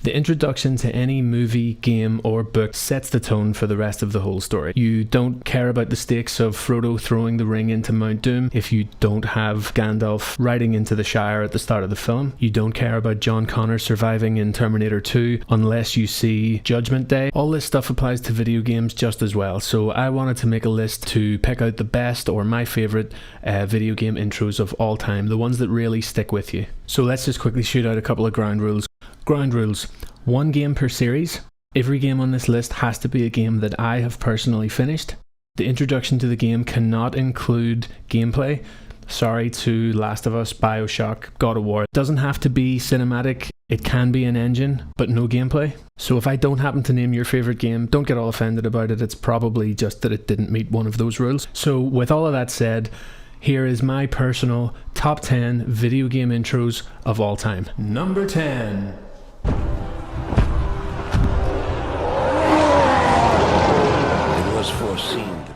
The introduction to any movie, game, or book sets the tone for the rest of the whole story. You don't care about the stakes of Frodo throwing the ring into Mount Doom if you don't have Gandalf riding into the Shire at the start of the film. You don't care about John Connor surviving in Terminator 2 unless you see Judgment Day. All this stuff applies to video games just as well, so I wanted to make a list to pick out the best or my favourite video game intros of all time, the ones that really stick with you. So let's just quickly shoot out a couple of ground rules. Ground rules: 1 game per series. Every game on this list has to be a game that I have personally finished. The introduction to the game cannot include gameplay. Sorry to Last of Us, Bioshock, God of War. It doesn't have to be cinematic. It can be an engine, but no gameplay. So if I don't happen to name your favourite game, don't get all offended about it. It's probably just that it didn't meet one of those rules. So with all of that said, here is my personal top 10 video game intros of all time. Number 10.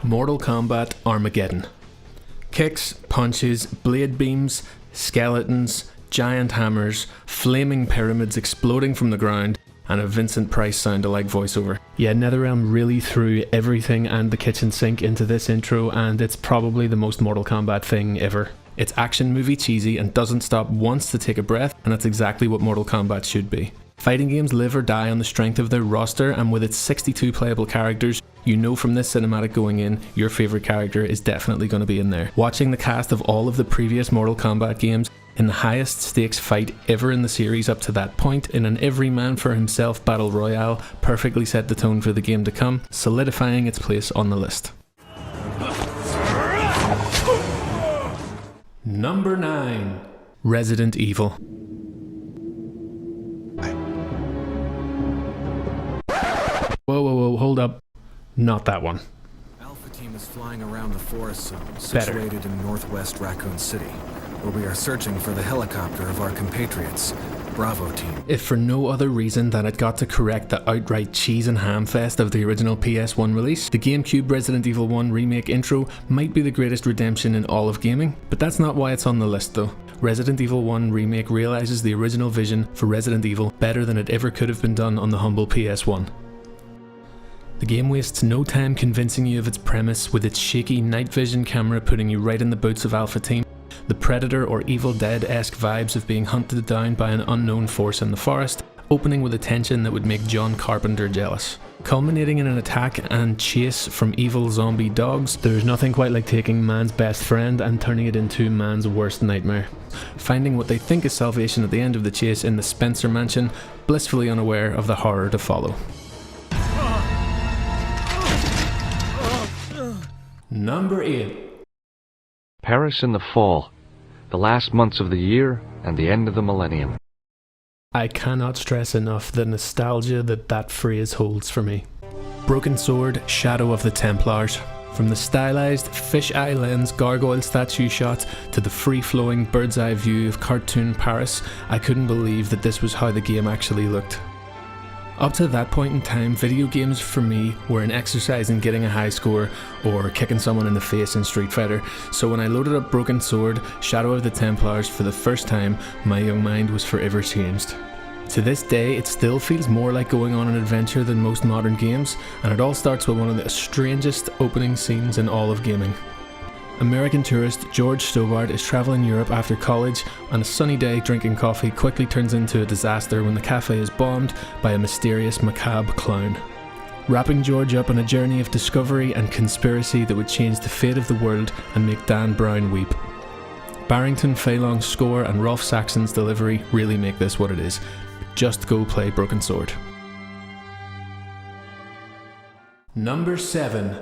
Mortal Kombat Armageddon. Kicks, punches, blade beams, skeletons, giant hammers, flaming pyramids exploding from the ground, and a Vincent Price sound-alike voiceover. Yeah, NetherRealm really threw everything and the kitchen sink into this intro, and it's probably the most Mortal Kombat thing ever. It's action movie cheesy and doesn't stop once to take a breath, and that's exactly what Mortal Kombat should be. Fighting games live or die on the strength of their roster, and with its 62 playable characters, you know from this cinematic going in, your favourite character is definitely going to be in there. Watching the cast of all of the previous Mortal Kombat games in the highest stakes fight ever in the series up to that point, in an every man for himself battle royale, perfectly set the tone for the game to come, solidifying its place on the list. Number 9. Resident Evil. Whoa, hold up. Not that one. Alpha Team is flying around the forest zone situated in northwest Raccoon City, where we are searching for the helicopter of our compatriots, Bravo Team. If for no other reason than it got to correct the outright cheese and ham fest of the original PS1 release, the GameCube Resident Evil 1 remake intro might be the greatest redemption in all of gaming, but that's not why it's on the list though. Resident Evil 1 remake realises the original vision for Resident Evil better than it ever could have been done on the humble PS1. The game wastes no time convincing you of its premise, with its shaky night vision camera putting you right in the boots of Alpha Team, the Predator or Evil Dead-esque vibes of being hunted down by an unknown force in the forest, opening with a tension that would make John Carpenter jealous. Culminating in an attack and chase from evil zombie dogs, there's nothing quite like taking man's best friend and turning it into man's worst nightmare. Finding what they think is salvation at the end of the chase in the Spencer Mansion, blissfully unaware of the horror to follow. Number 8. Paris in the fall, the last months of the year and the end of the millennium. I cannot stress enough the nostalgia that phrase holds for me. Broken Sword, Shadow of the Templars. From the stylized fish-eye lens gargoyle statue shot to the free-flowing bird's-eye view of cartoon Paris, I couldn't believe that this was how the game actually looked. Up to that point in time, video games for me were an exercise in getting a high score or kicking someone in the face in Street Fighter, so when I loaded up Broken Sword, Shadow of the Templars for the first time, my young mind was forever changed. To this day, it still feels more like going on an adventure than most modern games, and it all starts with one of the strangest opening scenes in all of gaming. American tourist George Stobart is travelling Europe after college, and a sunny day drinking coffee quickly turns into a disaster when the cafe is bombed by a mysterious macabre clown. Wrapping George up in a journey of discovery and conspiracy that would change the fate of the world and make Dan Brown weep. Barrington Phelan's score and Rolf Saxon's delivery really make this what it is. Just go play Broken Sword. Number 7.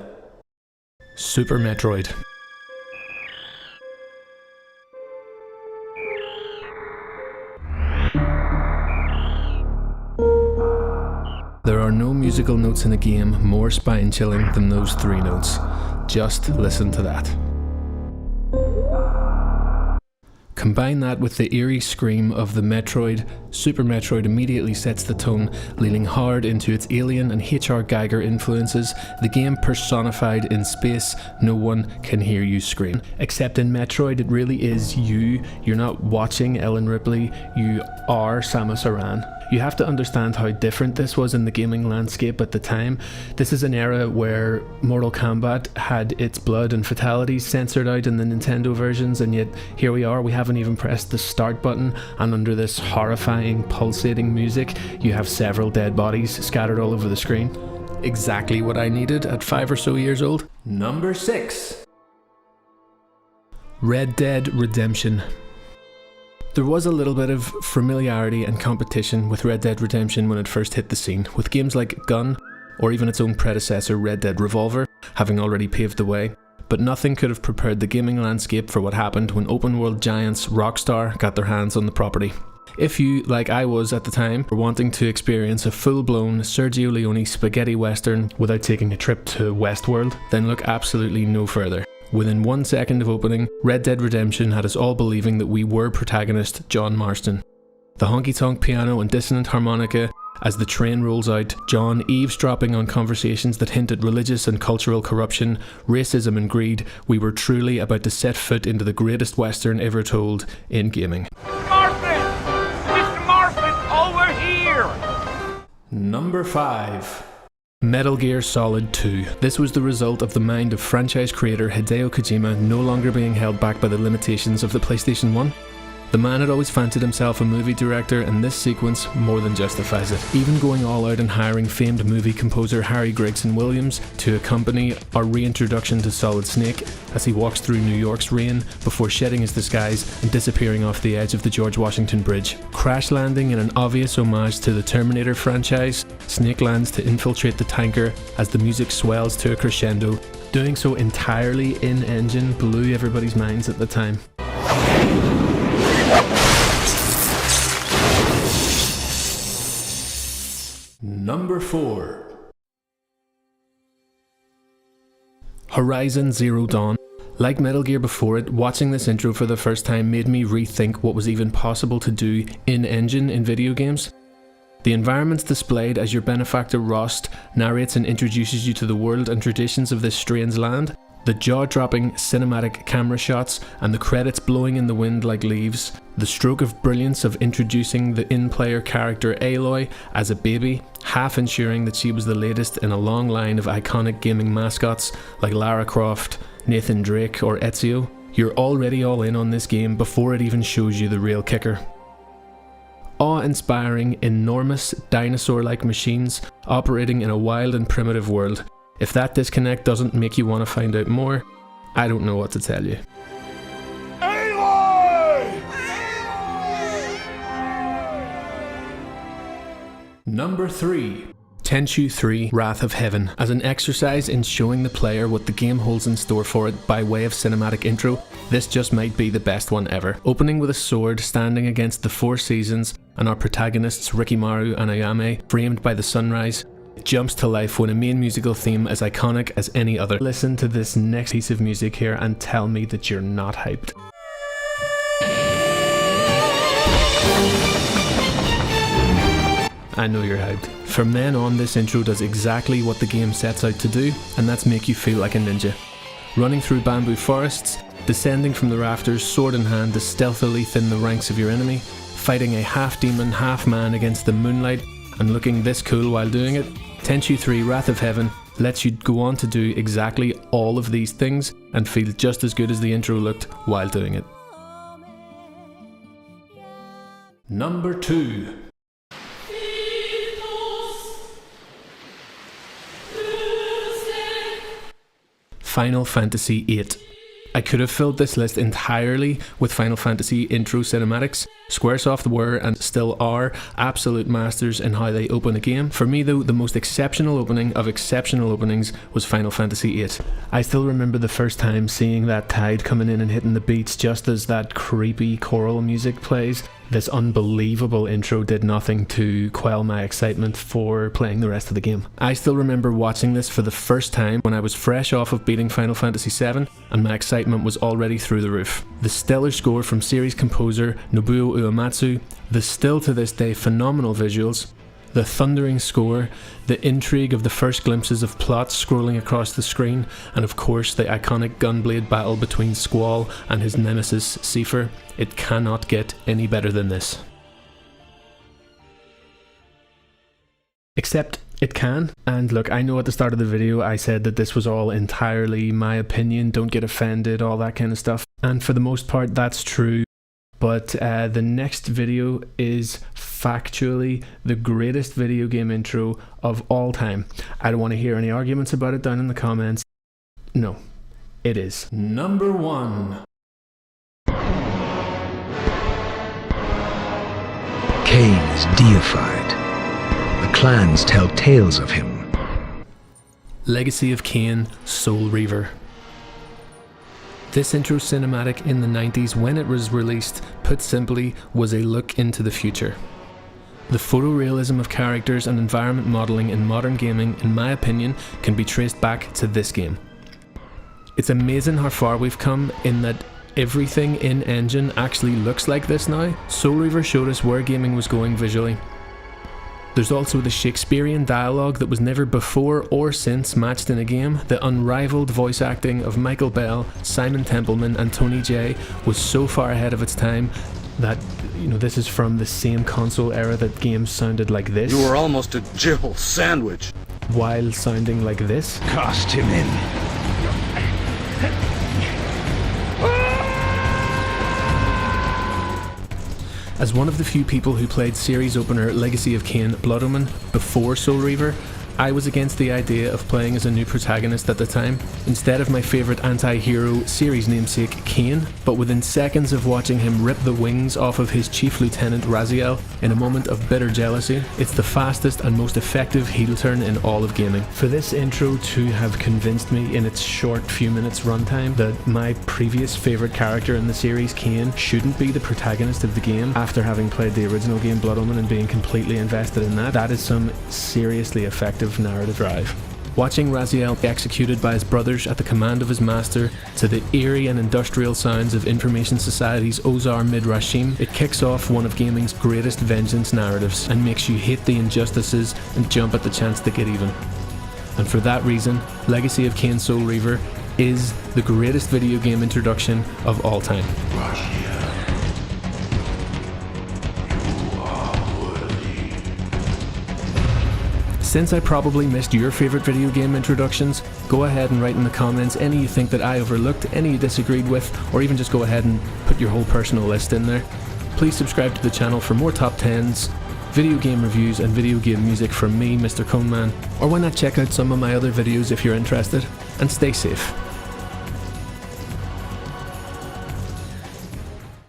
Super Metroid. There are no musical notes in a game more spine-chilling than those 3 notes. Just listen to that. Combine that with the eerie scream of the Metroid, Super Metroid immediately sets the tone, leaning hard into its Alien and H.R. Geiger influences, the game personified in space. No one can hear you scream. Except in Metroid, it really is you. You're not watching Ellen Ripley, you are Samus Aran. You have to understand how different this was in the gaming landscape at the time. This is an era where Mortal Kombat had its blood and fatalities censored out in the Nintendo versions, and yet here we are, we haven't even pressed the start button, and under this horrifying, pulsating music, you have several dead bodies scattered all over the screen. Exactly what I needed at 5 or so years old. Number 6. Red Dead Redemption. There was a little bit of familiarity and competition with Red Dead Redemption when it first hit the scene, with games like Gun, or even its own predecessor Red Dead Revolver, having already paved the way. But nothing could have prepared the gaming landscape for what happened when open world giants Rockstar got their hands on the property. If you, like I was at the time, were wanting to experience a full-blown Sergio Leone spaghetti western without taking a trip to Westworld, then look absolutely no further. Within 1 second of opening, Red Dead Redemption had us all believing that we were protagonist John Marston. The honky-tonk piano and dissonant harmonica as the train rolls out, John eavesdropping on conversations that hint at religious and cultural corruption, racism and greed, we were truly about to set foot into the greatest western ever told in gaming. Number 5. Metal Gear Solid 2. This was the result of the mind of franchise creator Hideo Kojima no longer being held back by the limitations of the PlayStation 1. The man had always fancied himself a movie director, and this sequence more than justifies it. Even going all out and hiring famed movie composer Harry Gregson-Williams to accompany our reintroduction to Solid Snake as he walks through New York's rain before shedding his disguise and disappearing off the edge of the George Washington Bridge. Crash landing in an obvious homage to the Terminator franchise, Snake lands to infiltrate the tanker as the music swells to a crescendo. Doing so entirely in-engine blew everybody's minds at the time. Number 4. Horizon Zero Dawn. Like Metal Gear before it, watching this intro for the first time made me rethink what was even possible to do in-engine in video games. The environments displayed as your benefactor Rost narrates and introduces you to the world and traditions of this strange land. The jaw-dropping cinematic camera shots and the credits blowing in the wind like leaves. The stroke of brilliance of introducing the in-player character Aloy as a baby, half ensuring that she was the latest in a long line of iconic gaming mascots like Lara Croft, Nathan Drake or Ezio. You're already all in on this game before it even shows you the real kicker. Awe-inspiring, enormous, dinosaur-like machines operating in a wild and primitive world. If that disconnect doesn't make you want to find out more, I don't know what to tell you. Aloy! Number 3. Tenchu 3 Wrath of Heaven. As an exercise in showing the player what the game holds in store for it by way of cinematic intro, this just might be the best one ever. Opening with a sword standing against the Four Seasons and our protagonists Rikimaru and Ayame framed by the sunrise, it jumps to life when a main musical theme as iconic as any other. Listen to this next piece of music here and tell me that you're not hyped. I know you're hyped. From then on, this intro does exactly what the game sets out to do, and that's make you feel like a ninja. Running through bamboo forests, descending from the rafters, sword in hand to stealthily thin the ranks of your enemy, fighting a half-demon, half-man against the moonlight, and looking this cool while doing it. Tenchu 3 Wrath of Heaven lets you go on to do exactly all of these things and feel just as good as the intro looked while doing it. Number 2. Final Fantasy VIII. I could have filled this list entirely with Final Fantasy intro cinematics. Squaresoft were, and still are, absolute masters in how they open a game. For me though, the most exceptional opening of exceptional openings was Final Fantasy VIII. I still remember the first time seeing that tide coming in and hitting the beats just as that creepy choral music plays. This unbelievable intro did nothing to quell my excitement for playing the rest of the game. I still remember watching this for the first time when I was fresh off of beating Final Fantasy VII and my excitement was already through the roof. The stellar score from series composer Nobuo Uematsu, the still to this day phenomenal visuals, the thundering score, the intrigue of the first glimpses of plots scrolling across the screen, and of course the iconic gunblade battle between Squall and his nemesis Seifer. It cannot get any better than this. Except it can. And look, I know at the start of the video I said that this was all entirely my opinion, don't get offended, all that kind of stuff. And for the most part that's true. But the next video is factually the greatest video game intro of all time. I don't want to hear any arguments about it down in the comments. No, it is. Number 1. Kain is deified. The clans tell tales of him. Legacy of Kain, Soul Reaver. This intro cinematic in the 90s, when it was released, put simply, was a look into the future. The photorealism of characters and environment modelling in modern gaming, in my opinion, can be traced back to this game. It's amazing how far we've come in that everything in engine actually looks like this now. Soul Reaver showed us where gaming was going visually. There's also the Shakespearean dialogue that was never before or since matched in a game. The unrivaled voice acting of Michael Bell, Simon Templeman and Tony Jay was so far ahead of its time that, you know, this is from the same console era that games sounded like this. You were almost a Jill sandwich. While sounding like this. Cast him in. As one of the few people who played series opener Legacy of Kain Blood Omen before Soul Reaver, I was against the idea of playing as a new protagonist at the time, instead of my favourite anti-hero series namesake Kain, but within seconds of watching him rip the wings off of his Chief Lieutenant Raziel in a moment of bitter jealousy, it's the fastest and most effective heel turn in all of gaming. For this intro to have convinced me in its short few minutes runtime that my previous favourite character in the series, Kain, shouldn't be the protagonist of the game after having played the original game Blood Omen and being completely invested in that is some seriously effective narrative drive. Watching Raziel executed by his brothers at the command of his master to the eerie and industrial sounds of Information Society's Ozar Midrashim, it kicks off one of gaming's greatest vengeance narratives and makes you hate the injustices and jump at the chance to get even. And for that reason, Legacy of Kain Soul Reaver is the greatest video game introduction of all time. Since I probably missed your favourite video game introductions, go ahead and write in the comments any you think that I overlooked, any you disagreed with, or even just go ahead and put your whole personal list in there. Please subscribe to the channel for more top 10s, video game reviews and video game music from me, MrConeman, or why not check out some of my other videos if you're interested, and stay safe.